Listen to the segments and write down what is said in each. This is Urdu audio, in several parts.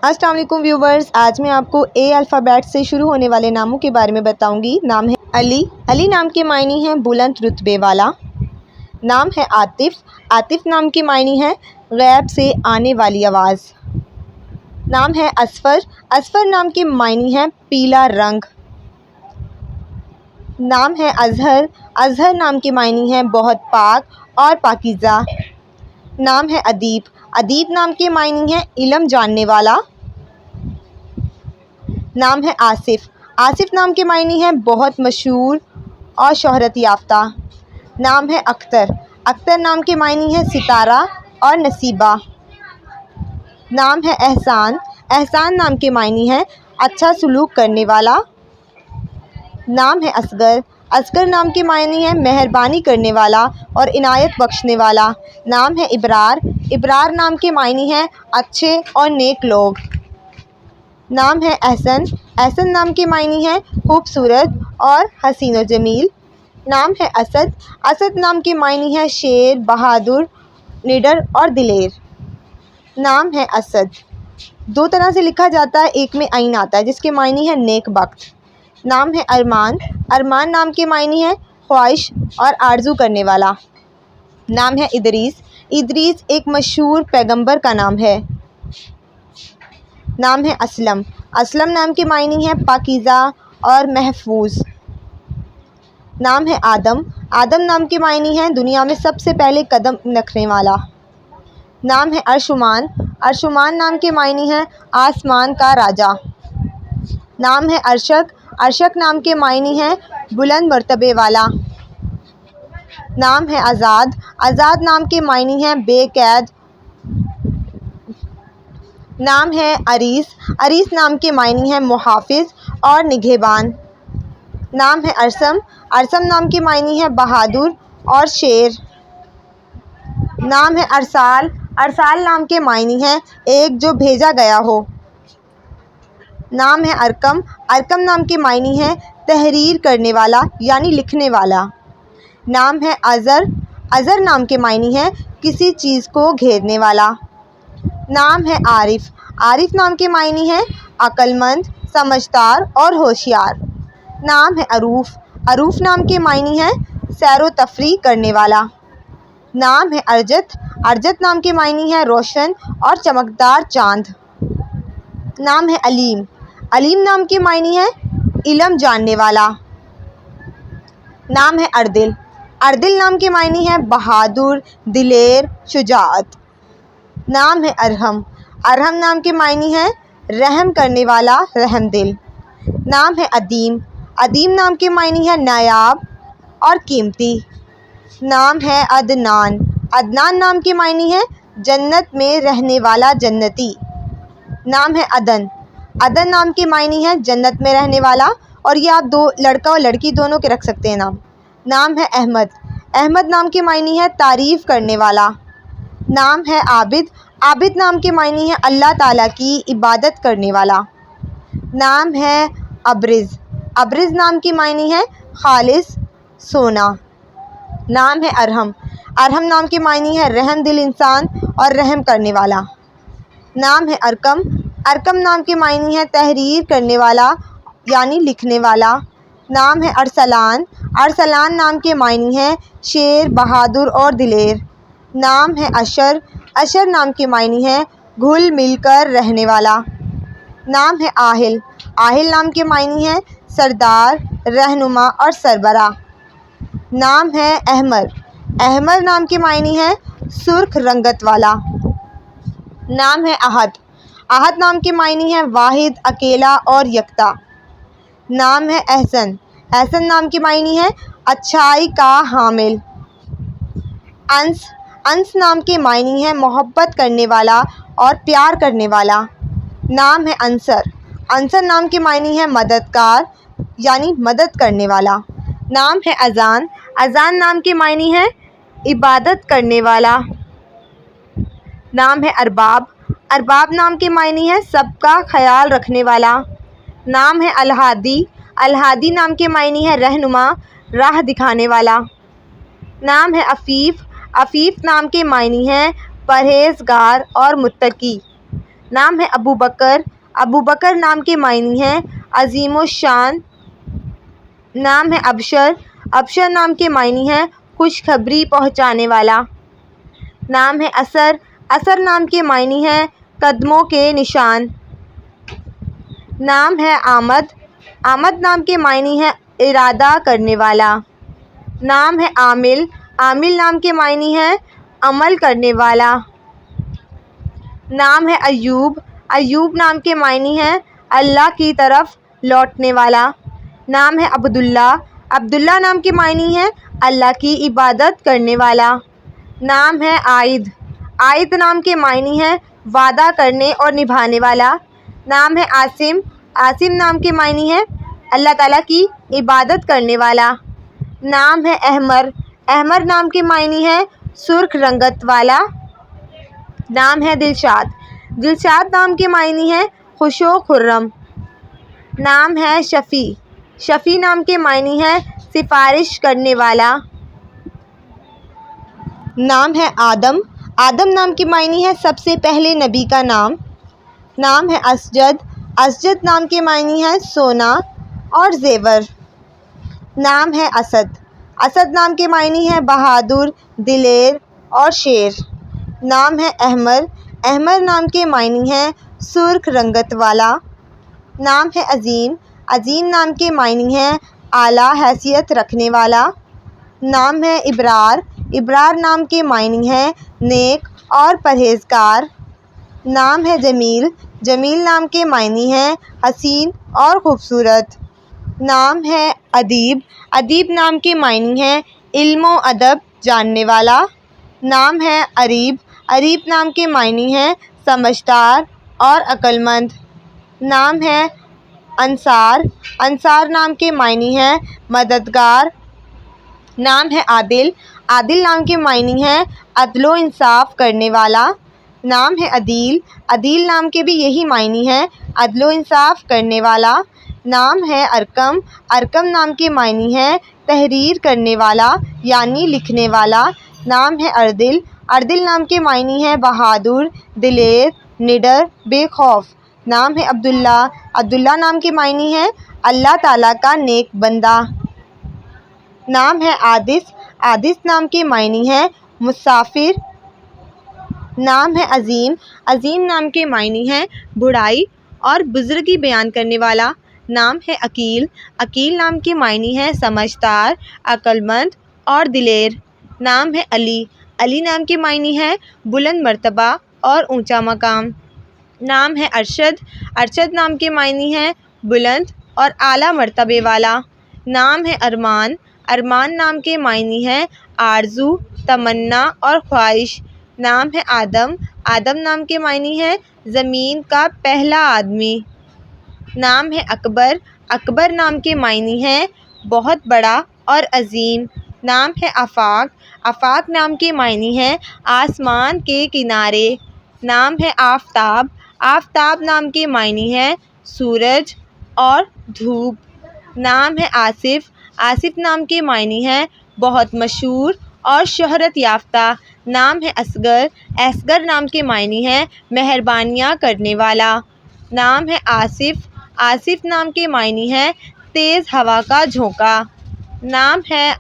السلام علیکم ویورز، آج میں آپ کو اے الفابیٹ سے شروع ہونے والے ناموں کے بارے میں بتاؤں گی۔ نام ہے علی۔ علی نام کے معنی ہیں بلند رتبے والا۔ نام ہے عاطف۔ عاطف نام کے معنی ہیں غیب سے آنے والی آواز۔ نام ہے اصفر۔ اصفر نام کے معنی ہیں پیلا رنگ۔ نام ہے اظہر۔ اظہر نام کے معنی ہیں بہت پاک اور پاکیزہ۔ نام ہے ادیب۔ ادیب نام کے معنی ہیں علم جاننے والا۔ نام ہے آصف۔ آصف نام کے معنی ہیں بہت مشہور اور شہرت یافتہ۔ نام ہے اختر۔ اختر نام کے معنی ہیں ستارہ اور نصیبہ۔ نام ہے احسان۔ احسان نام کے معنی ہیں اچھا سلوک کرنے والا۔ نام ہے اصغر۔ اصغر نام کے معنی ہیں مہربانی کرنے والا اور عنایت بخشنے والا۔ نام ہے ابرار۔ ابرار نام کے معنی ہیں اچھے اور نیک لوگ۔ نام ہے احسن۔ احسن نام کے معنی ہیں خوبصورت اور حسین و جمیل۔ نام ہے اسد۔ اسد نام کے معنی ہیں شیر، بہادر، نڈر اور دلیر۔ نام ہے اسد۔ دو طرح سے لکھا جاتا ہے، ایک میں عین آتا ہے جس کے معنی ہیں نیک بخت۔ نام ہے ارمان۔ ارمان نام کے معنی ہیں خواہش اور آرزو کرنے والا۔ نام ہے ادریس۔ ادریس ایک مشہور پیغمبر کا نام ہے۔ نام ہے اسلم۔ اسلم نام کے معنی ہیں پاکیزہ اور محفوظ۔ نام ہے آدم۔ آدم نام کے معنی ہیں دنیا میں سب سے پہلے قدم رکھنے والا۔ نام ہے ارشمان۔ ارشمان نام کے معنی ہیں آسمان کا راجا۔ نام ہے ارشک۔ ارشک نام کے معنی ہیں بلند مرتبے والا۔ نام ہے آزاد۔ آزاد نام کے معنی ہیں بے قید۔ نام ہے عریس۔ عریس نام کے معنی ہیں محافظ اور نگہبان۔ نام ہے ارسم۔ ارسم نام کے معنی ہیں بہادر اور شیر۔ نام ہے ارسال۔ ارسال نام کے معنی ہیں ایک جو بھیجا گیا ہو۔ نام ہے ارقم۔ ارقم نام کے معنی ہیں تحریر کرنے والا یعنی لکھنے والا۔ نام ہے ازر۔ ازر نام کے معنی ہیں کسی چیز کو گھیرنے والا۔ نام ہے عارف۔ عارف نام کے معنی ہیں عقل مند، سمجھدار اور ہوشیار۔ نام ہے عروف۔ عروف نام کے معنی ہیں سیر و تفریح کرنے والا۔ نام ہے ارجت۔ ارجت نام کے معنی ہیں روشن اور چمکدار چاند۔ نام ہے علیم۔ علیم نام کے معنی ہیں علم جاننے والا۔ نام ہے اردل۔ اردل نام کے معنی ہیں بہادر، دلیر، شجاعت۔ نام ہے ارحم۔ ارحم نام کے معنی ہیں رحم کرنے والا، رحم دل۔ نام ہے ادیم۔ ادیم نام کے معنی ہیں نایاب اور قیمتی۔ نام ہے عدنان۔ عدنان نام کے معنی ہیں جنت میں رہنے والا جنتی۔ نام ہے عدن۔ عدن نام کے معنی ہیں جنت میں رہنے والا، اور یہ آپ دو لڑکا اور لڑکی دونوں کے رکھ سکتے ہیں نام۔ نام ہے احمد۔ احمد نام کے معنی ہیں تعریف کرنے والا۔ نام ہے عابد۔ عابد نام کے معنی ہیں اللہ تعالیٰ کی عبادت کرنے والا۔ نام ہے ابرز۔ ابرز نام کے معنی ہیں خالص، سونا۔ نام ہے ارحم۔ ارحم نام کے معنی ہیں رحم دل انسان اور رحم کرنے والا۔ نام ہے ارقم۔ ارقم نام کے معنی ہیں تحریر کرنے والا یعنی لکھنے والا۔ نام ہے ارسلان۔ ارسلان نام کے معنی ہیں شیر، بہادر اور دلیر۔ نام ہے اشر۔ اشر نام کے معنی ہیں گھل مل کر رہنے والا۔ نام ہے آہل۔ آہل نام کے معنی ہیں سردار، رہنما اور سربراہ۔ نام ہے احمر۔ احمر نام کے معنی ہیں سرخ رنگت والا۔ نام ہے احد۔ احد نام کے معنی ہیں واحد، اکیلا اور یکتا۔ نام ہے احسن۔ احسن نام کے معنی ہیں اچھائی کا حامل۔ انس۔ انس نام کے معنی ہیں محبت کرنے والا اور پیار کرنے والا۔ نام ہے انصر۔ انصر نام کے معنی ہیں مددگار یعنی مدد کرنے والا۔ نام ہے اذان۔ اذان نام کے معنی ہیں عبادت کرنے والا۔ نام ہے ارباب۔ ارباب نام کے معنی ہیں سب کا خیال رکھنے والا۔ نام ہے الہادی۔ الہادی نام کے معنی ہیں رہنما، راہ دکھانے والا۔ نام ہے عفیف۔ عفیف نام کے معنی ہیں پرہیزگار اور متقی۔ نام ہے ابو بکر، ابو بکر نام کے معنی ہیں عظیم الشان۔ نام ہے ابشر، ابشر نام کے معنی ہیں خوشخبری پہنچانے والا۔ نام ہے اثر، اثر نام کے معنی ہیں قدموں کے نشان۔ نام ہے آمد، آمد نام کے معنی ہیں ارادہ کرنے والا۔ نام ہے عامل، عامل نام کے معنی ہیں عمل کرنے والا۔ نام ہے ایوب، ایوب نام کے معنی ہیں اللہ کی طرف لوٹنے والا۔ نام ہے عبداللہ، عبداللہ نام کے معنی ہیں اللہ کی عبادت کرنے والا۔ نام ہے عائد، عائد نام کے معنی ہیں وعدہ کرنے اور نبھانے والا۔ نام ہے عاصم، عاصم نام کے معنی ہیں اللہ تعالیٰ کی عبادت کرنے والا۔ نام ہے احمر، احمر نام کے معنی ہیں سرخ رنگت والا۔ نام ہے دلشاد، دلشاد نام کے معنی ہیں خوش و خرم۔ نام ہے شفیع، شفیع نام کے معنی ہیں سفارش کرنے والا۔ نام ہے آدم، آدم نام کے معنی ہیں سب سے پہلے نبی کا نام۔ نام ہے اسجد، اسجد نام کے معنی ہیں سونا اور زیور۔ نام ہے اسد، اسد نام کے معنی ہیں بہادر، دلیر اور شیر۔ نام ہے احمر، احمر نام کے معنی ہیں سرخ رنگت والا۔ نام ہے عظیم، عظیم نام کے معنی ہیں اعلیٰ حیثیت رکھنے والا۔ نام ہے ابرار، ابرار نام کے معنی ہیں نیک اور پرہیزگار۔ نام ہے جمیل، جمیل نام کے معنی ہیں حسین اور خوبصورت۔ نام ہے ادیب، ادیب نام کے معنی ہیں علم و ادب جاننے والا۔ نام ہے اریب، اریب نام کے معنی ہیں سمجھدار اور عقل مند۔ نام ہے انصار، انصار نام کے معنی ہیں مددگار۔ نام ہے عادل، عادل نام کے معنی ہیں عدل و انصاف کرنے والا۔ نام ہے عدیل، عدیل نام کے بھی یہی معنی ہیں عدل و انصاف کرنے والا۔ نام ہے ارقم، ارقم نام کے معنی ہیں تحریر کرنے والا یعنی لکھنے والا۔ نام ہے اردل، اردل نام کے معنی ہیں بہادر، دلیر، نڈر، بے خوف۔ نام ہے عبداللہ، عبداللہ نام کے معنی ہیں اللہ تعالیٰ کا نیک بندہ۔ نام ہے عادث، عادث نام کے معنی ہیں مسافر۔ نام ہے عظیم، عظیم نام کے معنی ہیں بڑائی اور بزرگی بیان کرنے والا۔ نام ہے عقیل، عقیل نام کے معنی ہیں سمجھدار، عقل مند اور دلیر۔ نام ہے علی، علی نام کے معنی ہیں بلند مرتبہ اور اونچا مقام۔ نام ہے ارشد، ارشد نام کے معنی ہیں بلند اور اعلیٰ مرتبے والا۔ نام ہے ارمان، ارمان نام کے معنی ہیں آرزو، تمنا اور خواہش۔ نام ہے آدم، آدم نام کے معنی ہیں زمین کا پہلا آدمی۔ نام ہے اکبر، اکبر نام کے معنی ہیں بہت بڑا اور عظیم۔ نام ہے آفاق، آفاق نام کے معنی ہیں آسمان کے کنارے۔ نام ہے آفتاب، آفتاب نام کے معنی ہیں سورج اور دھوپ۔ نام ہے آصف، آصف نام کے معنی ہیں بہت مشہور اور شہرت یافتہ۔ نام ہے اصغر، اصغر نام کے معنی ہیں مہربانیاں کرنے والا۔ نام ہے آصف، آصف نام کے معنی ہیں تیز ہوا کا جھونکا۔ نام ہے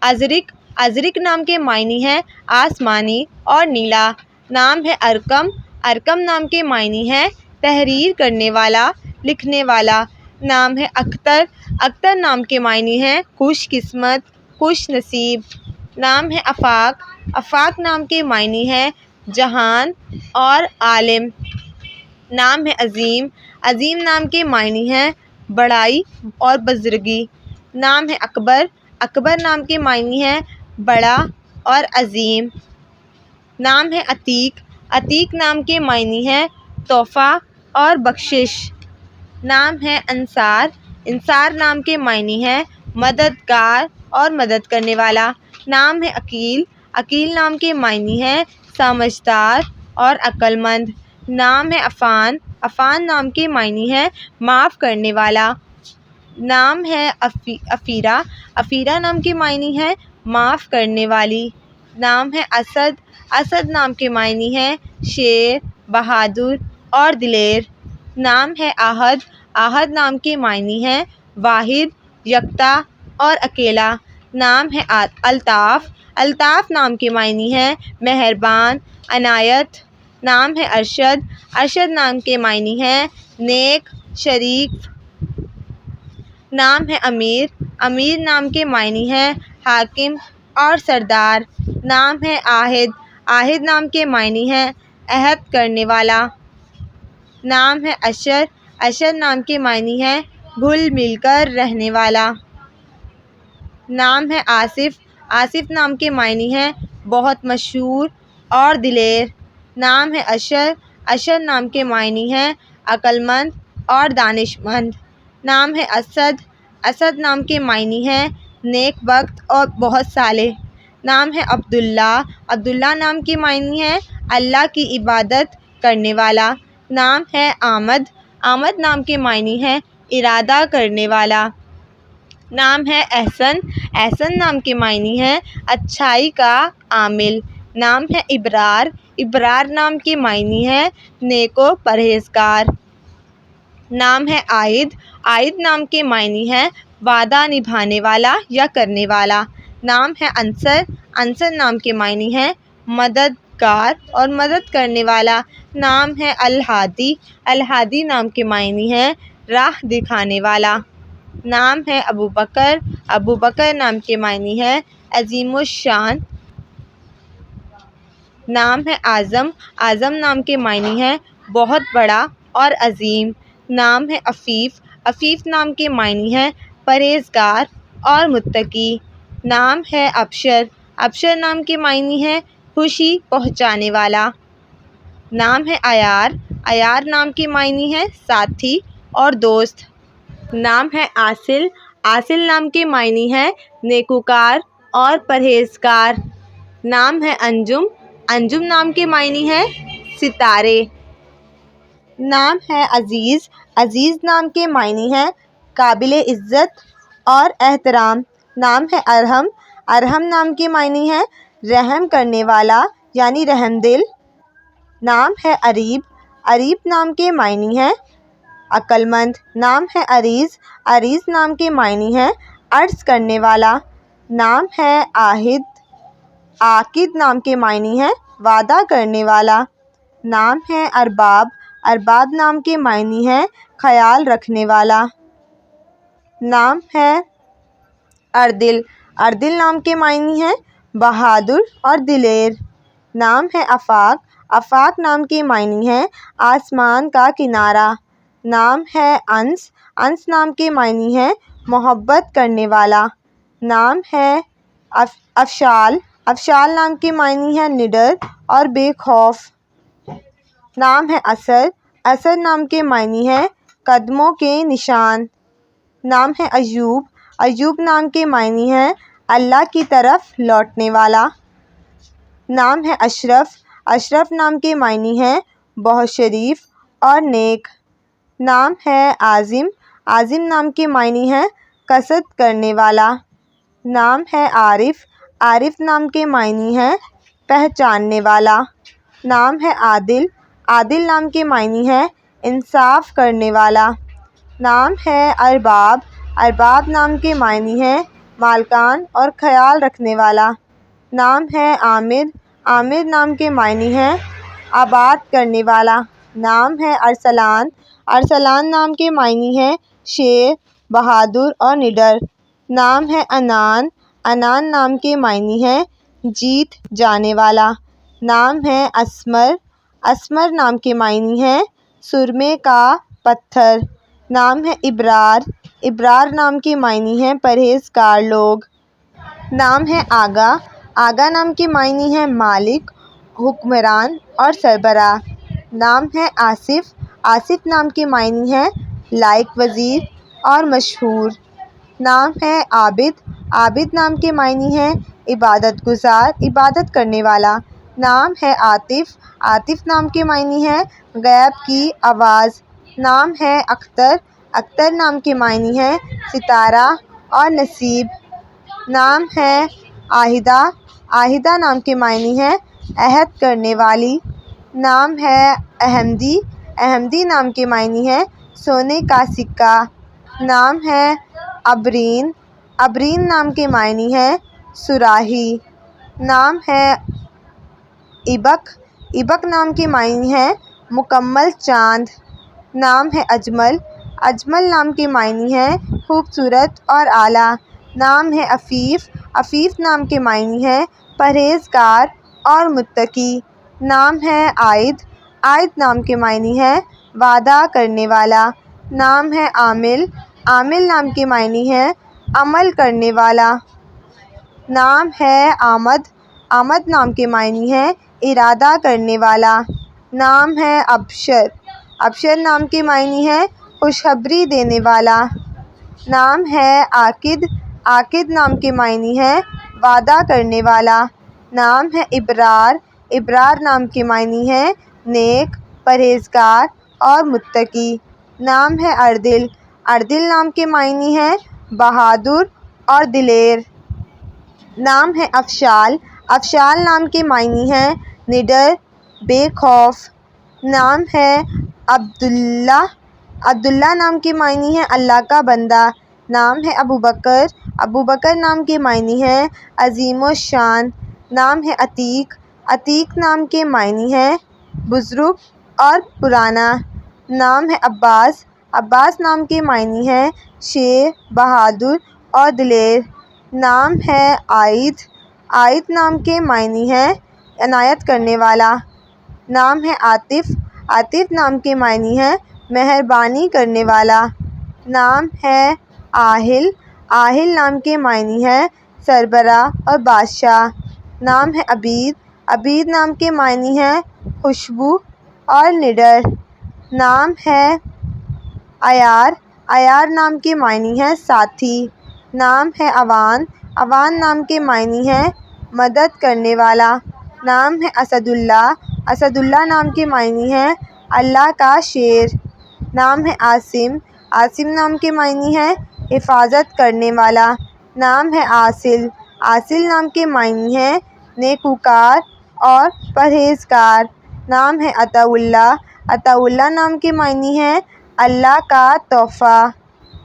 ازرق، ازرق نام کے معنی ہیں آسمانی اور نیلا۔ نام ہے ارقم، ارقم نام کے معنی ہیں تحریر کرنے والا، لکھنے والا۔ نام ہے اختر، اختر نام کے معنی ہیں خوش قسمت، خوش نصیب۔ نام ہے آفاق، آفاق نام کے معنی ہیں جہان اور عالم۔ نام ہے عظیم، عظیم نام کے معنی ہیں بڑائی اور بزرگی۔ نام ہے اکبر، اکبر نام کے معنی ہیں بڑا اور عظیم۔ نام ہے عتیق، عتیق نام کے معنی ہیں تحفہ اور بخشش۔ نام ہے انصار، انصار نام کے معنی ہیں مددگار اور مدد کرنے والا۔ نام ہے عقیل، عقیل نام کے معنی ہیں سمجھدار اور عقل مند۔ نام ہے عفان، عفان نام کے معنی ہیں معاف کرنے والا۔ نام ہے افیرہ، افیرہ نام کے معنی ہیں معاف کرنے والی۔ نام ہے اسد، اسد نام کے معنی ہیں شیر، بہادر اور دلیر۔ نام ہے احد، احد نام کے معنی ہیں واحد، یکتا اور اکیلا۔ نام ہے الطاف، الطاف نام کے معنی ہیں مہربان، عنایت۔ نام ہے ارشد، ارشد نام کے معنی ہیں نیک، شریف۔ نام ہے امیر، امیر نام کے معنی ہیں حاکم اور سردار۔ نام ہے عاہد، عاہد نام کے معنی ہیں عہد کرنے والا۔ نام ہے اشر، اشر نام کے معنی ہیں گھل مل کر رہنے والا۔ نام ہے آصف، آصف نام کے معنی ہیں بہت مشہور اور دلیر۔ نام ہے اشر، اشر نام کے معنی ہیں عقل مند اور دانش مند۔ نام ہے اسد، اسد نام کے معنی ہیں نیک بخت اور بہت صالح۔ نام ہے عبداللہ، عبداللہ نام کے معنی ہیں اللہ کی عبادت کرنے والا۔ نام ہے آمد، آمد نام کے معنی ہیں ارادہ کرنے والا۔ نام ہے احسن، احسن نام کے معنی ہیں اچھائی کا عامل۔ نام ہے ابرار، ابرار نام کے معنی ہیں نیک و پرہیزگار۔ نام ہے عائد، عائد نام کے معنی ہیں وعدہ نبھانے والا یا کرنے والا۔ نام ہے انصر، انصر نام کے معنی ہیں مددگار اور مدد کرنے والا۔ نام ہے الہادی، الہادی نام کے معنی ہیں راہ دکھانے والا۔ نام ہے ابوبکر، ابوبکر نام کے معنی ہیں عظیم الشان۔ نام ہے اعظم، اعظم نام کے معنی ہیں بہت بڑا اور عظیم۔ نام ہے عفیف، عفیف نام کے معنی ہیں پرہیزگار اور متقی۔ نام ہے ابشر، ابشر نام کے معنی ہیں خوشی پہنچانے والا۔ نام ہے عیار، عیار نام کے معنی ہیں ساتھی اور دوست۔ نام ہے عاصل، عاصل نام کے معنی ہیں نیکوکار اور پرہیزگار۔ نام ہے انجم، انجم نام کے معنی ہیں ستارے۔ نام ہے عزیز، عزیز نام کے معنی ہیں قابل عزت اور احترام۔ نام ہے ارحم، ارحم نام کے معنی ہیں رحم کرنے والا یعنی رحم دل۔ نام ہے اریب، اریب نام کے معنی ہیں عقل مند۔ نام ہے عریض، عریض نام کے معنی ہیں عرض کرنے والا۔ نام ہے عاہد، عاقد نام کے معنی ہیں وعدہ کرنے والا۔ نام ہے ارباب، ارباب نام کے معنی ہیں خیال رکھنے والا۔ نام ہے اردل، اردل نام کے معنی ہیں بہادر اور دلیر۔ نام ہے آفاق، آفاق نام کے معنی ہیں آسمان کا کنارہ۔ نام ہے انس، انس نام کے معنی ہیں محبت کرنے والا۔ نام ہے افشال، افشال نام کے معنی ہیں نڈر اور بے خوف۔ نام ہے اسد، اسد نام کے معنی ہیں قدموں کے نشان۔ نام ہے ایوب، ایوب نام کے معنی ہیں اللہ کی طرف لوٹنے والا۔ نام ہے اشرف، اشرف نام کے معنی ہیں بہت شریف اور نیک۔ نام ہے عازم، عازم نام کے معنی ہیں قصد کرنے والا۔ نام ہے عارف، عارف نام کے معنی ہیں پہچاننے والا۔ نام ہے عادل، عادل نام کے معنی ہیں انصاف کرنے والا۔ نام ہے ارباب، ارباب نام کے معنی ہیں مالکان اور خیال رکھنے والا۔ نام ہے عامر، عامر نام کے معنی ہیں آباد کرنے والا۔ نام ہے ارسلان، ارسلان نام کے معنی ہیں شیر، بہادر اور نڈر۔ نام ہے انان، انان نام کے معنی ہیں جیت جانے والا۔ نام ہے اسمر، اسمر نام کے معنی ہیں سرمے کا پتھر۔ نام ہے ابرار، ابرار نام کے معنی ہیں پرہیزگار لوگ۔ نام ہے آگا، آگا نام کے معنی ہیں مالک، حکمران اور سربراہ۔ نام ہے آصف، آصف نام کے معنی ہیں لائق وزیر اور مشہور۔ نام ہے عابد، عابد نام کے معنی ہیں عبادت گزار، عبادت کرنے والا۔ نام ہے عاطف، عاطف نام کے معنی ہیں غیب کی آواز۔ نام ہے اختر، اختر نام کے معنی ہیں ستارہ اور نصیب۔ نام ہے عاہدہ، عاہدہ نام کے معنی ہیں عہد کرنے والی۔ نام ہے احمدی، احمدی نام کے معنی ہے سونے کا سکہ۔ نام ہے عبرین، عبرین نام کے معنی ہے صراحی۔ نام ہے ایبک، ایبک نام کے معنی ہے مکمل چاند۔ نام ہے اجمل، اجمل نام کے معنی ہے خوبصورت اور اعلیٰ۔ نام ہے عفیف، عفیف نام کے معنی ہے پرہیزگار اور متقی۔ نام ہے عائد، عائد نام کے معنی ہے وعدہ کرنے والا۔ نام ہے عامل، عامل نام کے معنی ہے عمل کرنے والا۔ نام ہے آمد، آمد نام کے معنی ہے ارادہ کرنے والا۔ نام ہے ابشر، ابشر نام کے معنی ہے خوشخبری دینے والا۔ نام ہے عاقد، عاقد نام کے معنی ہے وعدہ کرنے والا۔ نام ہے ابرار، ابرار نام کے معنی ہے نیک، پرہیزگار اور متقی۔ نام ہے اردل، اردل نام کے معنی ہے بہادر اور دلیر۔ نام ہے افشال، افشال نام کے معنی ہے نڈر، بے خوف۔ نام ہے عبداللہ، عبداللہ نام کے معنی ہے اللہ کا بندہ۔ نام ہے ابوبکر، ابوبکر نام کے معنی ہے عظیم الشان۔ نام ہے عتیق، عتیق نام کے معنی ہے بزرگ اور پرانا۔ نام ہے عباس، عباس نام کے معنی ہے شیر، بہادر اور دلیر۔ نام ہے عائد، عائد نام کے معنی ہے عنایت کرنے والا۔ نام ہے عاطف، عاطف نام کے معنی ہے مہربانی کرنے والا۔ نام ہے آہل، آہل نام کے معنی ہے سربراہ اور بادشاہ۔ نام ہے عبید، عبید نام کے معنی ہے خوشبو اور نڈر۔ نام ہے عیار، عیار نام کے معنی ہے ساتھی۔ نام ہے عوان، عوان نام کے معنی ہے مدد کرنے والا۔ نام ہے اسد اللہ، اسد اللہ نام کے معنی ہے اللہ کا شیر۔ نام ہے عاصم، عاصم نام کے معنی ہے حفاظت کرنے والا۔ نام ہے عاصل، عاصل نام کے معنی ہے نیکوکار اور پرہیزگار۔ نام ہے عطاء اللہ، عطاء اللہ نام کے معنی ہے اللہ کا تحفہ۔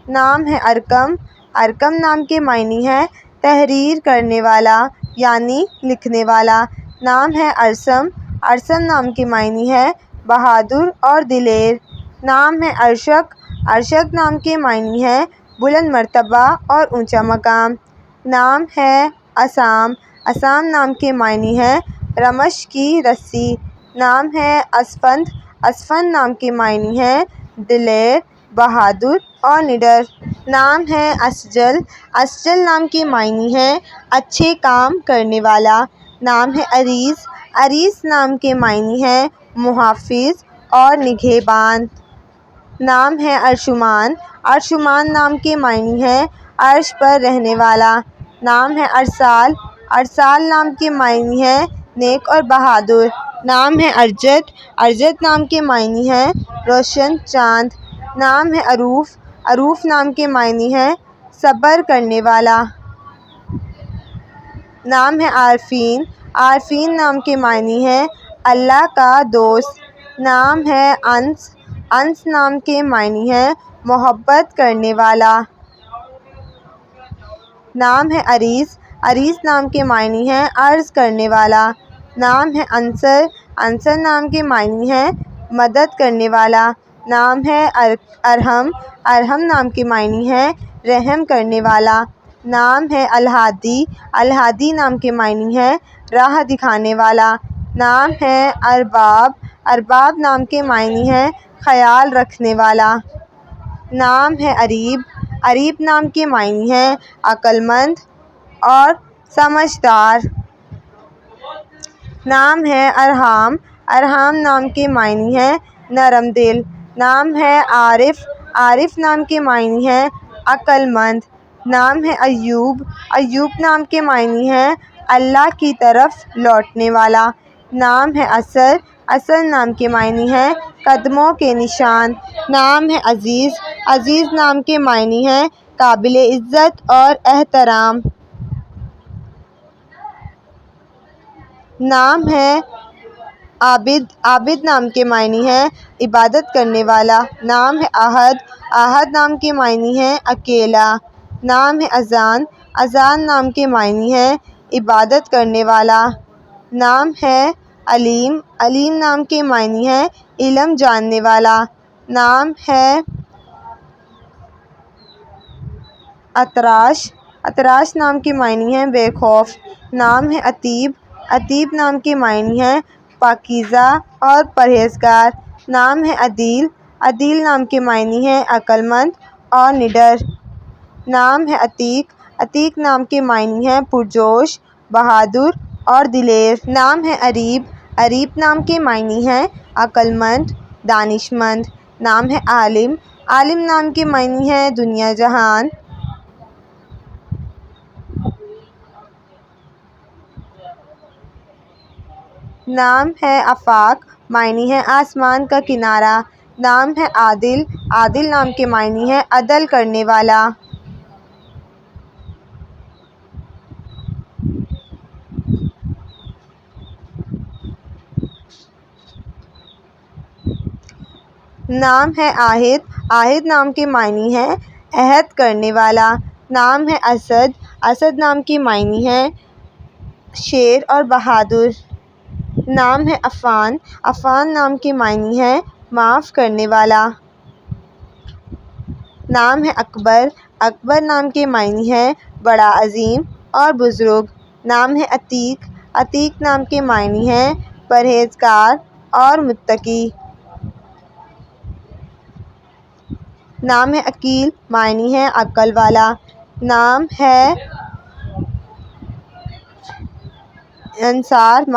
نام ہے ارقم، ارقم نام کے معنی ہے تحریر کرنے والا یعنی لکھنے والا۔ نام ہے ارسم، ارسم نام کے معنی ہے بہادر اور دلیر۔ نام ہے ارشق، ارشق نام کے معنی ہے بلند مرتبہ اور اونچا مقام۔ نام ہے عصام، عصام نام کے معنی ہے رمش کی رسی۔ نام ہے اسفند، اسفند نام کے معنی ہے دلیر، بہادر اور نڈر۔ نام ہے اسجل، اسجل نام کے معنی ہے اچھے کام کرنے والا۔ نام ہے عریس، عریس نام کے معنی ہے محافظ اور نگہبان۔ نام ہے ارشمان، ارشمان نام کے معنی ہے عرش پر رہنے والا۔ نام ہے ارسال، ارسال نام کے معنی ہے نیک اور بہادر۔ نام ہے ارجت، ارجت نام کے معنی ہے روشن چاند۔ نام ہے عروف، عروف نام کے معنی ہے صبر کرنے والا۔ نام ہے عارفین، عارفین نام کے معنی ہے اللہ کا دوست۔ نام ہے انس، انس نام کے معنی ہے محبت کرنے والا۔ نام ہے عریس، عریس نام کے معنی ہے عرض کرنے والا۔ نام ہے عنصر، عنصر نام کے معنی ہے مدد کرنے والا۔ نام ہے ارحم، ارحم نام کے معنی ہے رحم کرنے والا۔ نام ہے الہادی، الہادی نام کے معنی ہے راہ دکھانے والا۔ نام ہے ارباب، ارباب نام کے معنی ہے خیال رکھنے والا۔ نام ہے اریب، اریب نام کے معنی ہے عقل مند اور سمجھدار۔ نام ہے ارحام، ارحام نام کے معنی ہے نرم دل۔ نام ہے عارف، عارف نام کے معنی ہے عقل مند۔ نام ہے ایوب، ایوب نام کے معنی ہے اللہ کی طرف لوٹنے والا۔ نام ہے اثر، اثر نام کے معنی ہے قدموں کے نشان۔ نام ہے عزیز، عزیز نام کے معنی ہے قابل عزت اور احترام۔ نام ہے عابد عابد نام کے معنی ہیں عبادت کرنے والا. نام ہے احد احد نام کے معنی ہیں اکیلا. نام ہے اذان اذان نام کے معنی ہیں عبادت کرنے والا. نام ہے علیم علیم نام کے معنی ہیں علم جاننے والا. نام ہے اطراش اطراش نام کے معنی ہیں بے خوف. نام ہے عتیب عتیب نام کے معنی ہیں پاکیزہ اور پرہیزگار. نام ہے عدیل عدیل نام کے معنی ہیں عقل مند اور نڈر. نام ہے عتیق عتیق نام کے معنی ہیں پرجوش بہادر اور دلیر. نام ہے اریب اریب نام کے معنی ہیں عقل مند دانش مند. نام ہے عالم عالم نام کے معنی ہیں دنیا جہان. نام ہے آفاق معنی ہے آسمان کا کنارہ. نام ہے عادل عادل نام کے معنی ہیں عدل کرنے والا. نام ہے عاہد عاہد نام کے معنی ہیں عہد کرنے والا. نام ہے اسد اسد نام کے معنی ہیں شیر اور بہادر. نام ہے عفان عفان نام کے معنی ہیں معاف کرنے والا. نام ہے اکبر اکبر نام کے معنی ہیں بڑا عظیم اور بزرگ. نام ہے عتیق عتیق نام کے معنی ہیں پرہیزگار اور متقی. نام ہے عقیل معنی ہے عقل والا. نام ہے انصار